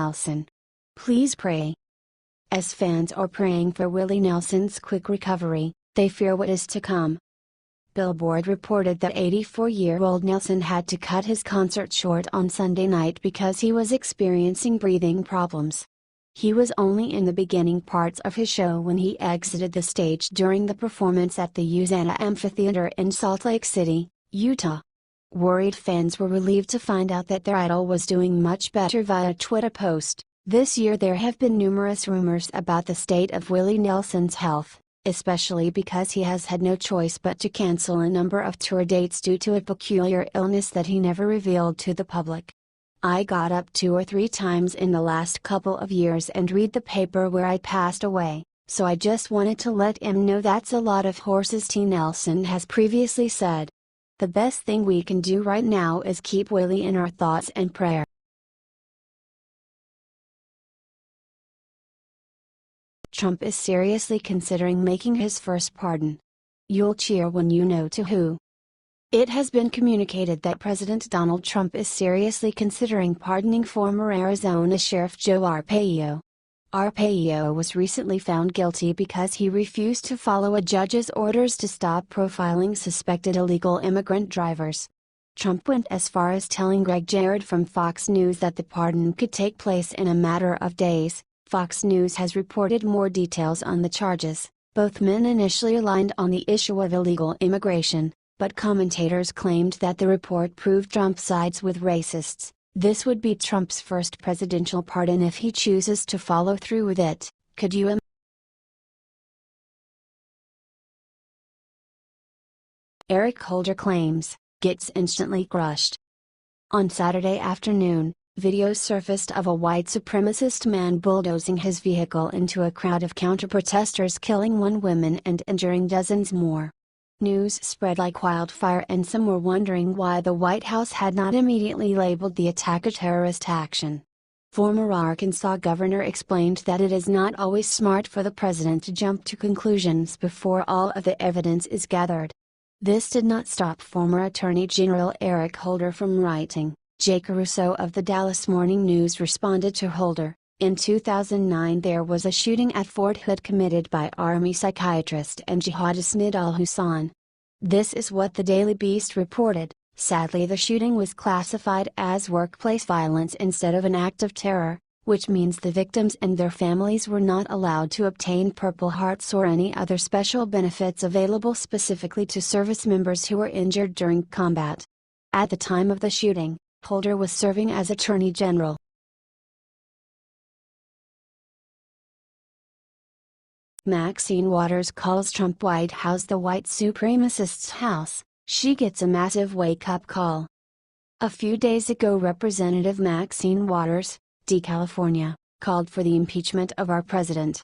Nelson. Please pray. As fans are praying for Willie Nelson's quick recovery, they fear what is to come. Billboard reported that 84-year-old Nelson had to cut his concert short on Sunday night because he was experiencing breathing problems. He was only in the beginning parts of his show when he exited the stage during the performance at the USANA Amphitheater in Salt Lake City, Utah. Worried fans were relieved to find out that their idol was doing much better via Twitter post. This year there have been numerous rumors about the state of Willie Nelson's health, especially because he has had no choice but to cancel a number of tour dates due to a peculiar illness that he never revealed to the public. I got up 2 or 3 times in the last couple of years and read the paper where I passed away, so I just wanted to let him know that's a lot of horses. T. Nelson has previously said. The best thing we can do right now is keep Willie in our thoughts and prayer. Trump is seriously considering making his first pardon. You'll cheer when you know to who. It has been communicated that President Donald Trump is seriously considering pardoning former Arizona Sheriff Joe Arpaio. Arpaio was recently found guilty because he refused to follow a judge's orders to stop profiling suspected illegal immigrant drivers. Trump went as far as telling Greg Jared from Fox News that the pardon could take place in a matter of days. Fox News has reported more details on the charges. Both men initially aligned on the issue of illegal immigration, but commentators claimed that the report proved Trump sides with racists. This would be Trump's first presidential pardon if he chooses to follow through with it. Could you imagine? Eric Holder claims, gets instantly crushed. On Saturday afternoon, videos surfaced of a white supremacist man bulldozing his vehicle into a crowd of counter-protesters, killing 1 woman and injuring dozens more. News spread like wildfire and some were wondering why the White House had not immediately labeled the attack a terrorist action. Former Arkansas governor explained that it is not always smart for the president to jump to conclusions before all of the evidence is gathered. This did not stop former Attorney General Eric Holder from writing. Jay Caruso of the Dallas Morning News responded to Holder. In 2009 there was a shooting at Fort Hood committed by Army psychiatrist and jihadist Nidal Hussain. This is what the Daily Beast reported. Sadly, the shooting was classified as workplace violence instead of an act of terror, which means the victims and their families were not allowed to obtain Purple Hearts or any other special benefits available specifically to service members who were injured during combat. At the time of the shooting, Holder was serving as Attorney General. Maxine Waters calls Trump White House the white supremacist's house. She gets a massive wake-up call. A few days ago, Representative Maxine Waters, D. California, called for the impeachment of our president.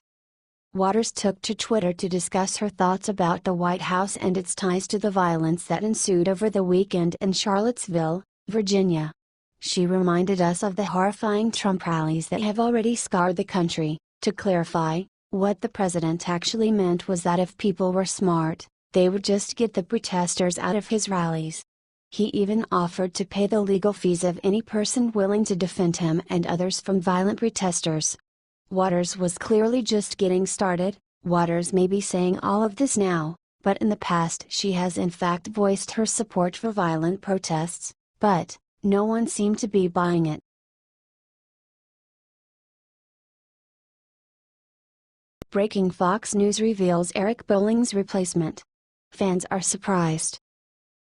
Waters took to Twitter to discuss her thoughts about the White House and its ties to the violence that ensued over the weekend in Charlottesville, Virginia. She reminded us of the horrifying Trump rallies that have already scarred the country. To clarify, what the president actually meant was that if people were smart, they would just get the protesters out of his rallies. He even offered to pay the legal fees of any person willing to defend him and others from violent protesters. Waters was clearly just getting started. Waters may be saying all of this now, but in the past she has in fact voiced her support for violent protests, but no one seemed to be buying it. Breaking: Fox News reveals Eric Bolling's replacement. Fans are surprised.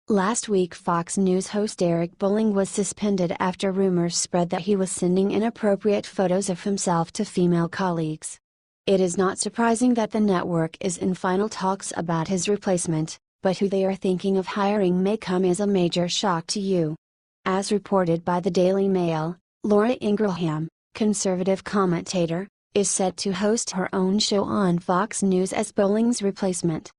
Last week, Fox News host Eric Bolling was suspended after rumors spread that he was sending inappropriate photos of himself to female colleagues. It is not surprising that the network is in final talks about his replacement, but who they are thinking of hiring may come as a major shock to you. As reported by the Daily Mail, Laura Ingraham, conservative commentator, is set to host her own show on Fox News as Bolling's replacement.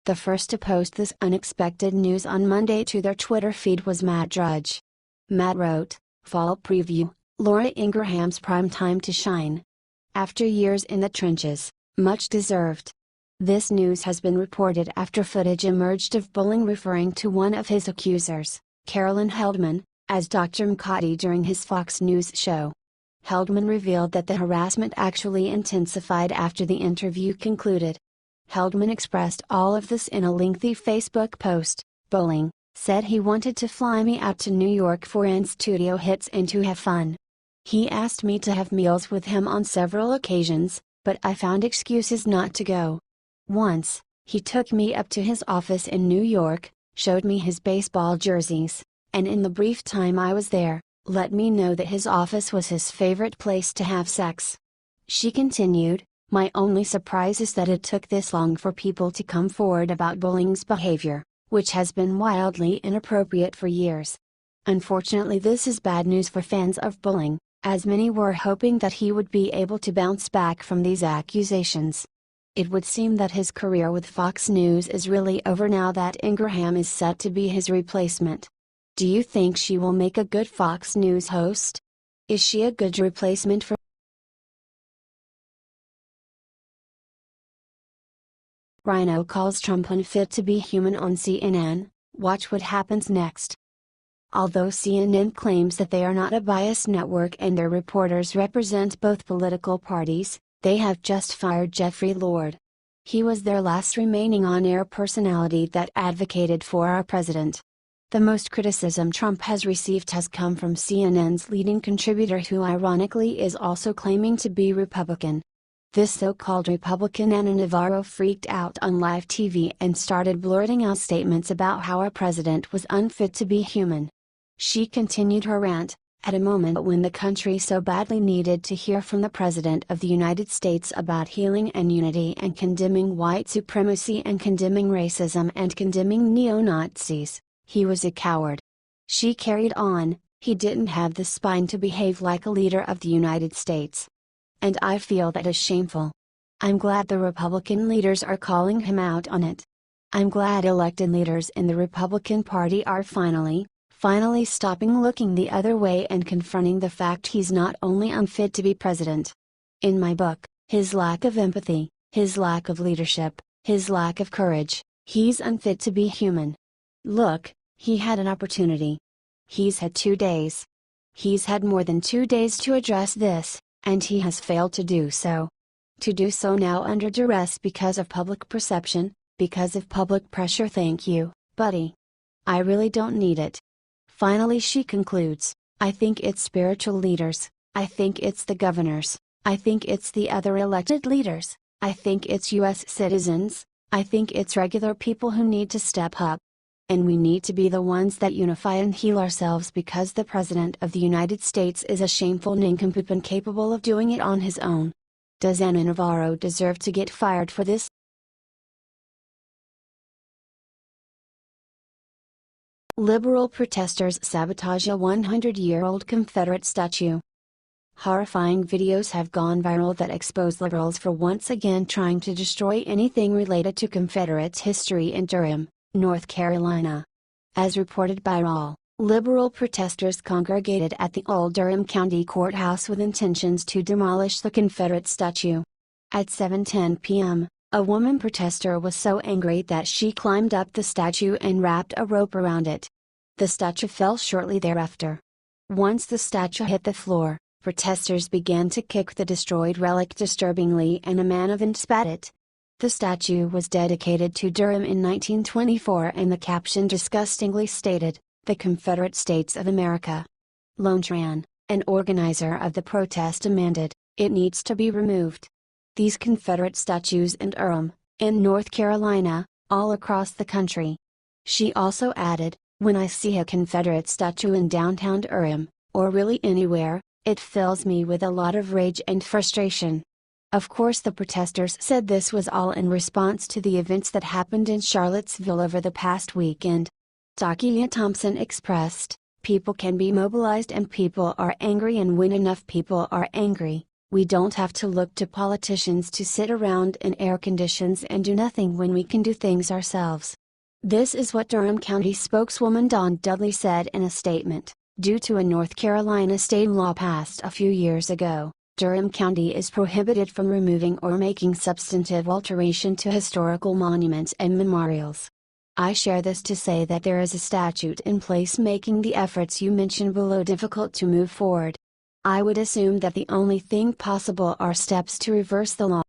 The first to post this unexpected news on Monday to their Twitter feed was Matt Drudge. Matt wrote, "Fall preview, Laura Ingraham's prime time to shine. After years in the trenches, much deserved." This news has been reported after footage emerged of Bolling referring to one of his accusers, Carolyn Heldman, as Dr. McCarty during his Fox News show. Heldman revealed that the harassment actually intensified after the interview concluded. Heldman expressed all of this in a lengthy Facebook post. Bowling said he wanted to fly me out to New York for in-studio hits and to have fun. He asked me to have meals with him on several occasions, but I found excuses not to go. Once, he took me up to his office in New York, showed me his baseball jerseys, and in the brief time I was there, let me know that his office was his favorite place to have sex. She continued, "My only surprise is that it took this long for people to come forward about Bowling's behavior, which has been wildly inappropriate for years. Unfortunately, this is bad news for fans of Bowling, as many were hoping that he would be able to bounce back from these accusations. It would seem that his career with Fox News is really over now that Ingraham is set to be his replacement. Do you think she will make a good Fox News host? Is she a good replacement for..." Rhino calls Trump unfit to be human on CNN. Watch what happens next. Although CNN claims that they are not a biased network and their reporters represent both political parties, they have just fired Jeffrey Lord. He was their last remaining on-air personality that advocated for our president. The most criticism Trump has received has come from CNN's leading contributor, who ironically is also claiming to be Republican. This so-called Republican Anna Navarro freaked out on live TV and started blurting out statements about how our president was unfit to be human. She continued her rant, at a moment when the country so badly needed to hear from the President of the United States about healing and unity and condemning white supremacy and condemning racism and condemning neo-Nazis. He was a coward. She carried on, he didn't have the spine to behave like a leader of the United States. And I feel that is shameful. I'm glad the Republican leaders are calling him out on it. I'm glad elected leaders in the Republican Party are finally stopping looking the other way and confronting the fact he's not only unfit to be president. In my book, his lack of empathy, his lack of leadership, his lack of courage, he's unfit to be human. Look, he had an opportunity. He's had 2 days. He's had more than 2 days to address this, and he has failed to do so. To do so now under duress because of public perception, because of public pressure. Thank you, buddy. I really don't need it. Finally, she concludes, I think it's spiritual leaders, I think it's the governors, I think it's the other elected leaders, I think it's US citizens, I think it's regular people who need to step up. And we need to be the ones that unify and heal ourselves, because the President of the United States is a shameful nincompoop and capable of doing it on his own. Does Anna Navarro deserve to get fired for this? Liberal protesters sabotage a 100-year-old Confederate statue. Horrifying videos have gone viral that expose liberals for once again trying to destroy anything related to Confederate history in Durham, North Carolina. As reported by RAW, liberal protesters congregated at the old Durham County Courthouse with intentions to demolish the Confederate statue. At 7:10 p.m., a woman protester was so angry that she climbed up the statue and wrapped a rope around it. The statue fell shortly thereafter. Once the statue hit the floor, protesters began to kick the destroyed relic disturbingly, and a man of it spat it. The statue was dedicated to Durham in 1924, and the caption disgustingly stated, "The Confederate States of America." Lone Tran, an organizer of the protest, demanded, "It needs to be removed." These Confederate statues in Durham, in North Carolina, all across the country. She also added, "When I see a Confederate statue in downtown Durham, or really anywhere, it fills me with a lot of rage and frustration." Of course, the protesters said this was all in response to the events that happened in Charlottesville over the past weekend. Takia Thompson expressed, "People can be mobilized and people are angry, and when enough people are angry, we don't have to look to politicians to sit around in air conditions and do nothing when we can do things ourselves." This is what Durham County spokeswoman Dawn Dudley said in a statement. Due to a North Carolina state law passed a few years ago, Durham County is prohibited from removing or making substantive alteration to historical monuments and memorials. I share this to say that there is a statute in place making the efforts you mentioned below difficult to move forward. I would assume that the only thing possible are steps to reverse the law.